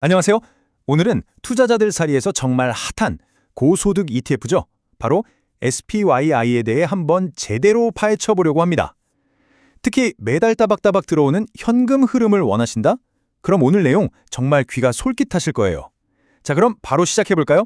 안녕하세요. 오늘은 투자자들 사이에서 정말 핫한 고소득 ETF죠. 바로 SPYI에 대해 한번 제대로 파헤쳐 보려고 합니다. 특히 매달 따박따박 들어오는 현금 흐름을 원하신다? 그럼 오늘 내용 정말 귀가 솔깃하실 거예요. 자, 그럼 바로 시작해 볼까요?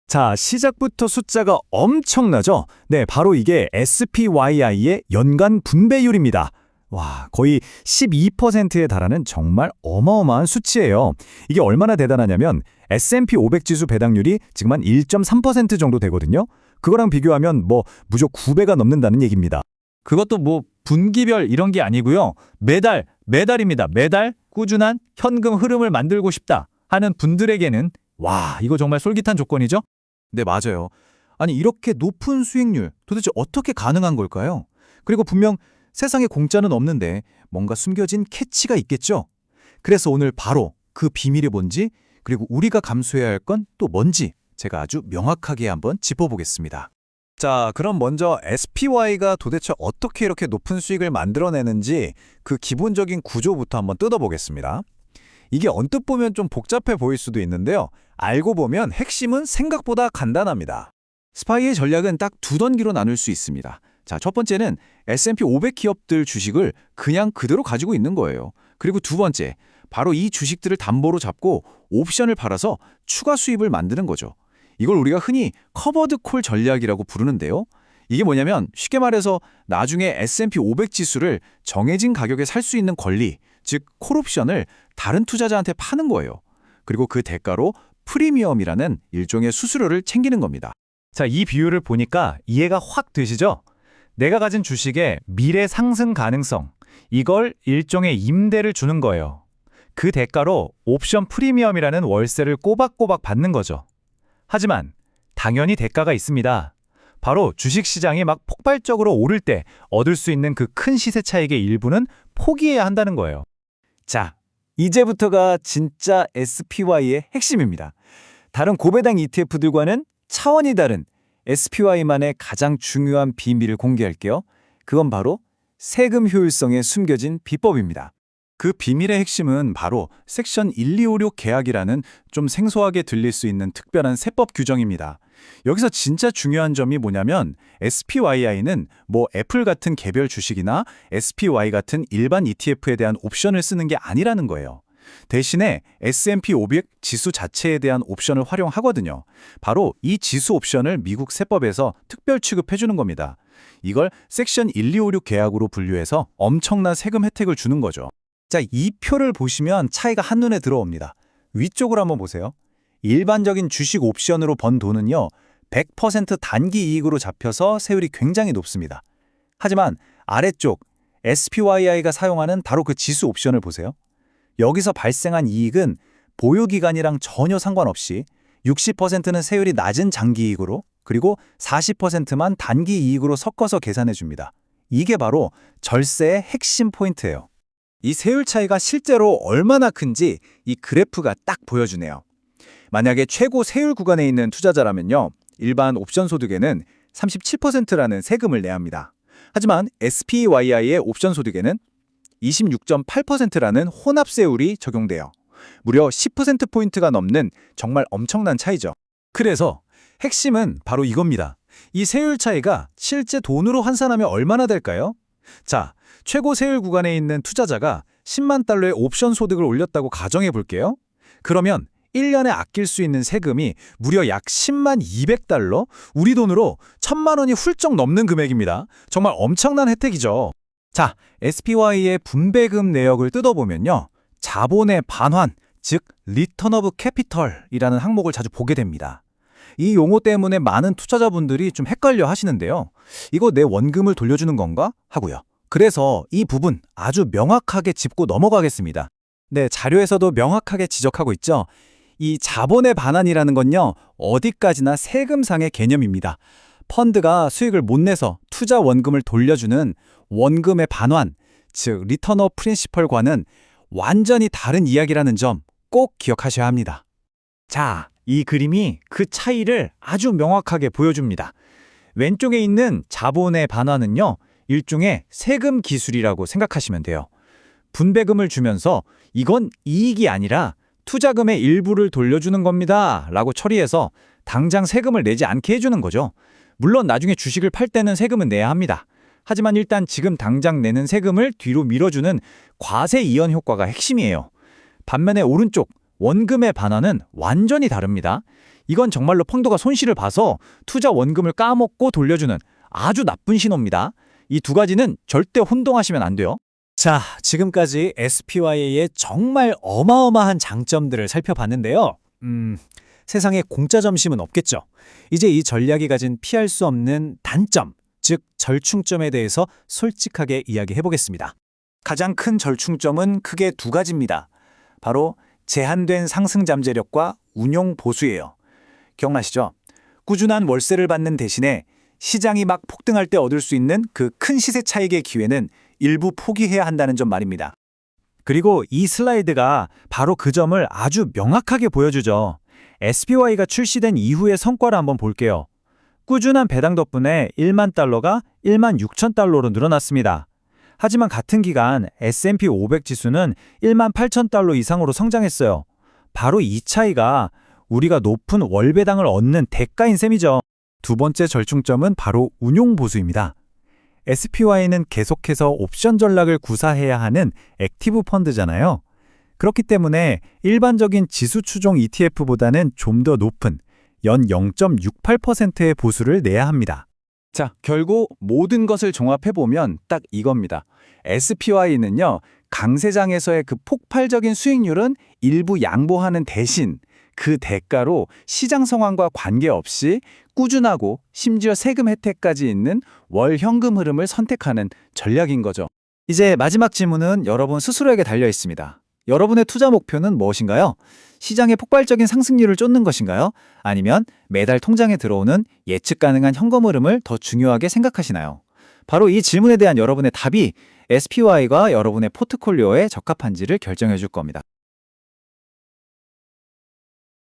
자, 시작부터 숫자가 엄청나죠? 네, 바로 이게 SPYI의 연간 분배율입니다. 와, 거의 12%에 달하는 정말 어마어마한 수치예요. 이게 얼마나 대단하냐면 S&P 500 지수 배당률이 지금 한 1.3% 정도 되거든요. 그거랑 비교하면 무적 9배가 넘는다는 얘기입니다. 그것도 분기별 이런 게 아니고요. 매달입니다. 매달 꾸준한 현금 흐름을 만들고 싶다 하는 분들에게는 와, 이거 정말 솔깃한 조건이죠? 네, 맞아요. 아니, 이렇게 높은 수익률 도대체 어떻게 가능한 걸까요? 그리고 분명 세상에 공짜는 없는데 뭔가 숨겨진 캐치가 있겠죠? 그래서 오늘 바로 그 비밀이 뭔지, 그리고 우리가 감수해야 할 건 또 뭔지 제가 아주 명확하게 한번 짚어보겠습니다. 자, 그럼 먼저 SPY가 도대체 어떻게 이렇게 높은 수익을 만들어내는지 그 기본적인 구조부터 한번 뜯어보겠습니다. 이게 언뜻 보면 좀 복잡해 보일 수도 있는데요. 알고 보면 핵심은 생각보다 간단합니다. 스파이의 전략은 딱 두 단계로 나눌 수 있습니다. 자, 첫 번째는 S&P 500 기업들 주식을 그냥 그대로 가지고 있는 거예요. 그리고 두 번째, 바로 이 주식들을 담보로 잡고 옵션을 팔아서 추가 수입을 만드는 거죠. 이걸 우리가 흔히 커버드 콜 전략이라고 부르는데요. 이게 뭐냐면 쉽게 말해서 나중에 S&P 500 지수를 정해진 가격에 살 수 있는 권리, 즉 콜옵션을 다른 투자자한테 파는 거예요. 그리고 그 대가로 프리미엄이라는 일종의 수수료를 챙기는 겁니다. 자, 이 비율을 보니까 이해가 확 되시죠? 내가 가진 주식의 미래 상승 가능성, 이걸 일종의 임대를 주는 거예요. 그 대가로 옵션 프리미엄이라는 월세를 꼬박꼬박 받는 거죠. 하지만 당연히 대가가 있습니다. 바로 주식시장이 막 폭발적으로 오를 때 얻을 수 있는 그 큰 시세 차익의 일부는 포기해야 한다는 거예요. 자, 이제부터가 진짜 SPY의 핵심입니다. 다른 고배당 ETF들과는 차원이 다른 SPY만의 가장 중요한 비밀을 공개할게요. 그건 바로 세금 효율성에 숨겨진 비법입니다. 그 비밀의 핵심은 바로 섹션 1256 계약이라는 좀 생소하게 들릴 수 있는 특별한 세법 규정입니다. 여기서 진짜 중요한 점이 뭐냐면 SPYI는 애플 같은 개별 주식이나 SPY 같은 일반 ETF에 대한 옵션을 쓰는 게 아니라는 거예요. 대신에 S&P 500 지수 자체에 대한 옵션을 활용하거든요. 바로 이 지수 옵션을 미국 세법에서 특별 취급해 주는 겁니다. 이걸 섹션 1256 계약으로 분류해서 엄청난 세금 혜택을 주는 거죠. 자, 이 표를 보시면 차이가 한눈에 들어옵니다. 위쪽으로 한번 보세요. 일반적인 주식 옵션으로 번 돈은요, 100% 단기 이익으로 잡혀서 세율이 굉장히 높습니다. 하지만 아래쪽 SPYI가 사용하는 바로 그 지수 옵션을 보세요. 여기서 발생한 이익은 보유기간이랑 전혀 상관없이 60%는 세율이 낮은 장기 이익으로, 그리고 40%만 단기 이익으로 섞어서 계산해 줍니다. 이게 바로 절세의 핵심 포인트예요. 이 세율 차이가 실제로 얼마나 큰지 이 그래프가 딱 보여주네요. 만약에 최고 세율 구간에 있는 투자자라면요, 일반 옵션 소득에는 37%라는 세금을 내야 합니다. 하지만 SPYI의 옵션 소득에는 26.8%라는 혼합세율이 적용돼요. 무려 10%포인트가 넘는 정말 엄청난 차이죠. 그래서 핵심은 바로 이겁니다. 이 세율 차이가 실제 돈으로 환산하면 얼마나 될까요? 자, 최고 세율 구간에 있는 투자자가 10만 달러의 옵션 소득을 올렸다고 가정해 볼게요. 그러면 1년에 아낄 수 있는 세금이 무려 약 10만 200달러? 우리 돈으로 1,000만 원이 훌쩍 넘는 금액입니다. 정말 엄청난 혜택이죠. 자, SPY의 분배금 내역을 뜯어보면요, 자본의 반환, 즉 리턴 오브 캐피털이라는 항목을 자주 보게 됩니다. 이 용어 때문에 많은 투자자분들이 좀 헷갈려 하시는데요. 이거 내 원금을 돌려주는 건가? 하고요. 그래서 이 부분 아주 명확하게 짚고 넘어가겠습니다. 네, 자료에서도 명확하게 지적하고 있죠. 이 자본의 반환이라는 건요, 어디까지나 세금상의 개념입니다. 펀드가 수익을 못 내서 투자 원금을 돌려주는 원금의 반환, 즉 리턴 오브 프린시펄과는 완전히 다른 이야기라는 점 꼭 기억하셔야 합니다. 자, 이 그림이 그 차이를 아주 명확하게 보여줍니다. 왼쪽에 있는 자본의 반환은요, 일종의 세금 기술이라고 생각하시면 돼요. 분배금을 주면서 이건 이익이 아니라 투자금의 일부를 돌려주는 겁니다 라고 처리해서 당장 세금을 내지 않게 해주는 거죠. 물론 나중에 주식을 팔 때는 세금은 내야 합니다. 하지만 일단 지금 당장 내는 세금을 뒤로 밀어주는 과세 이연 효과가 핵심이에요. 반면에 오른쪽 원금의 반환은 완전히 다릅니다. 이건 정말로 펀드가 손실을 봐서 투자 원금을 까먹고 돌려주는 아주 나쁜 신호입니다. 이 두 가지는 절대 혼동하시면 안 돼요. 자, 지금까지 SPY의 정말 어마어마한 장점들을 살펴봤는데요. 세상에 공짜 점심은 없겠죠. 이제 이 전략이 가진 피할 수 없는 단점, 즉 절충점에 대해서 솔직하게 이야기해 보겠습니다. 가장 큰 절충점은 크게 두 가지입니다. 바로 제한된 상승 잠재력과 운용 보수예요. 기억나시죠? 꾸준한 월세를 받는 대신에 시장이 막 폭등할 때 얻을 수 있는 그 큰 시세 차익의 기회는 일부 포기해야 한다는 점 말입니다. 그리고 이 슬라이드가 바로 그 점을 아주 명확하게 보여주죠. SPY가 출시된 이후의 성과를 한번 볼게요. 꾸준한 배당 덕분에 1만 달러가 1만 6천 달러로 늘어났습니다. 하지만 같은 기간 S&P 500 지수는 1만 8천 달러 이상으로 성장했어요. 바로 이 차이가 우리가 높은 월배당을 얻는 대가인 셈이죠. 두 번째 절충점은 바로 운용 보수입니다. SPY는 계속해서 옵션 전략을 구사해야 하는 액티브 펀드잖아요. 그렇기 때문에 일반적인 지수 추종 ETF보다는 좀 더 높은 연 0.68%의 보수를 내야 합니다. 자, 결국 모든 것을 종합해보면 딱 이겁니다. SPY는요, 강세장에서의 그 폭발적인 수익률은 일부 양보하는 대신 그 대가로 시장 상황과 관계없이 꾸준하고 심지어 세금 혜택까지 있는 월 현금 흐름을 선택하는 전략인 거죠. 이제 마지막 질문은 여러분 스스로에게 달려 있습니다. 여러분의 투자 목표는 무엇인가요? 시장의 폭발적인 상승률을 쫓는 것인가요? 아니면 매달 통장에 들어오는 예측 가능한 현금 흐름을 더 중요하게 생각하시나요? 바로 이 질문에 대한 여러분의 답이 SPY가 여러분의 포트폴리오에 적합한지를 결정해 줄 겁니다.